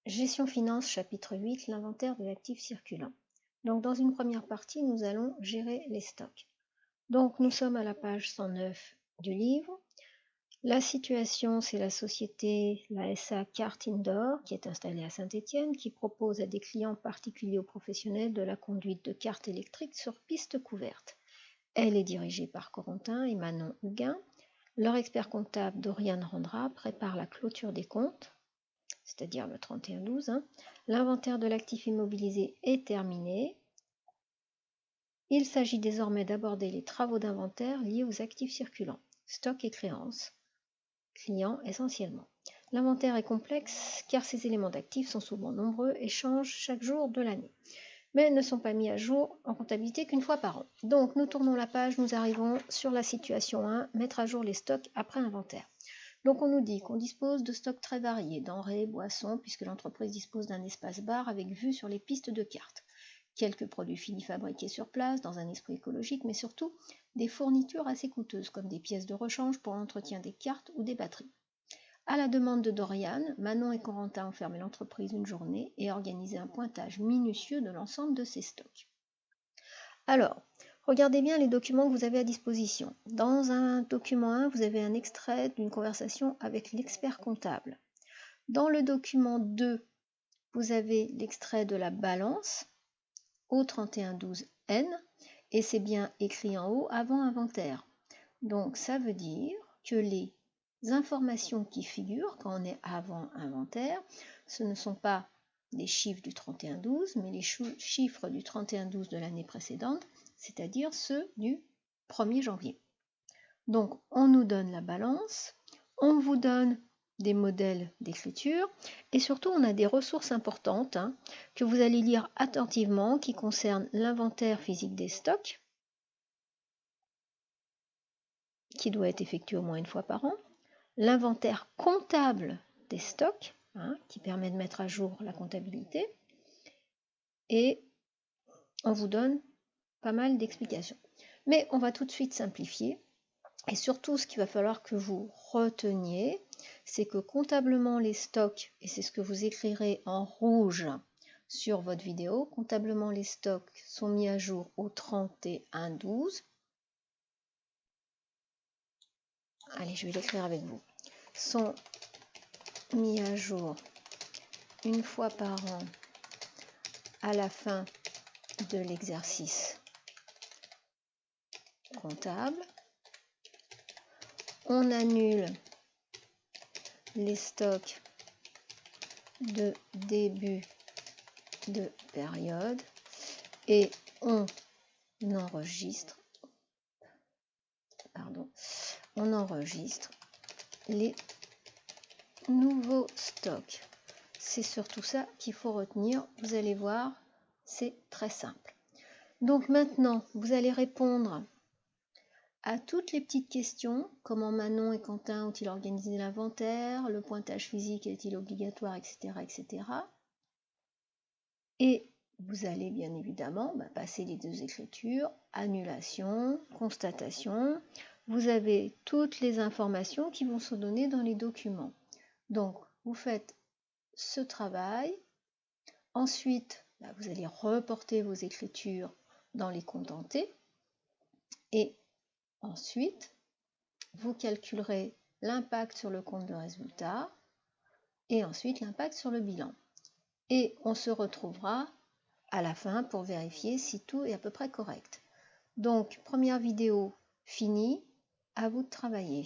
Gestion finance, chapitre 8, l'inventaire de l'actif circulant. Donc dans une première partie, nous allons gérer les stocks. Donc nous sommes à la page 109 du livre. La situation, c'est la société, la SA Carte Indoor, qui est installée à Saint-Étienne, qui propose à des clients particuliers ou professionnels de la conduite de cartes électriques sur piste couverte. Elle est dirigée par Corentin et Manon Huguin. Leur expert comptable, Doriane Randra, prépare la clôture des comptes, c'est-à-dire le 31-12. L'inventaire de l'actif immobilisé est terminé. Il s'agit désormais d'aborder les travaux d'inventaire liés aux actifs circulants, stock et créances, clients essentiellement. L'inventaire est complexe car ces éléments d'actifs sont souvent nombreux et changent chaque jour de l'année, mais ne sont pas mis à jour en comptabilité qu'une fois par an. Donc nous tournons la page, nous arrivons sur la situation 1, mettre à jour les stocks après inventaire. Donc on nous dit qu'on dispose de stocks très variés, denrées, boissons, puisque l'entreprise dispose d'un espace bar avec vue sur les pistes de cartes. Quelques produits finis fabriqués sur place, dans un esprit écologique, mais surtout des fournitures assez coûteuses, comme des pièces de rechange pour l'entretien des cartes ou des batteries. À la demande de Doriane, Manon et Corentin ont fermé l'entreprise une journée et organisé un pointage minutieux de l'ensemble de ces stocks. Alors, regardez bien les documents que vous avez à disposition. Dans un document 1, vous avez un extrait d'une conversation avec l'expert comptable. Dans le document 2, vous avez l'extrait de la balance au 3112N et c'est bien écrit en haut avant inventaire. Donc ça veut dire que les informations qui figurent quand on est avant inventaire, ce ne sont pas les chiffres du 3112, mais les chiffres du 3112 de l'année précédente, c'est-à-dire ceux du 1er janvier. Donc on nous donne la balance, on vous donne des modèles d'écriture et surtout on a des ressources importantes que vous allez lire attentivement qui concernent l'inventaire physique des stocks qui doit être effectué au moins une fois par an, l'inventaire comptable des stocks qui permet de mettre à jour la comptabilité et on vous donne pas mal d'explications. Mais on va tout de suite simplifier et surtout ce qu'il va falloir que vous reteniez, c'est que comptablement les stocks, et c'est ce que vous écrirez en rouge sur votre vidéo, comptablement les stocks sont mis à jour au 31-12. Allez, je vais l'écrire avec vous. Sont mis à jour une fois par an à la fin de l'exercice comptable. On annule les stocks de début de période et on enregistre les nouveaux stocks. C'est surtout ça qu'il faut retenir. Vous allez voir, c'est très simple. Donc maintenant, vous allez répondre à toutes les petites questions. Comment Manon et Quentin ont-ils organisé l'inventaire? Le pointage physique est-il obligatoire, etc., etc. Et vous allez bien évidemment passer les deux écritures, annulation, constatation. Vous avez toutes les informations qui vont se donner dans les documents. Donc, vous faites ce travail. Ensuite, vous allez reporter vos écritures dans les comptes en T. Et ensuite, vous calculerez l'impact sur le compte de résultat et ensuite l'impact sur le bilan. Et on se retrouvera à la fin pour vérifier si tout est à peu près correct. Donc, première vidéo finie, à vous de travailler.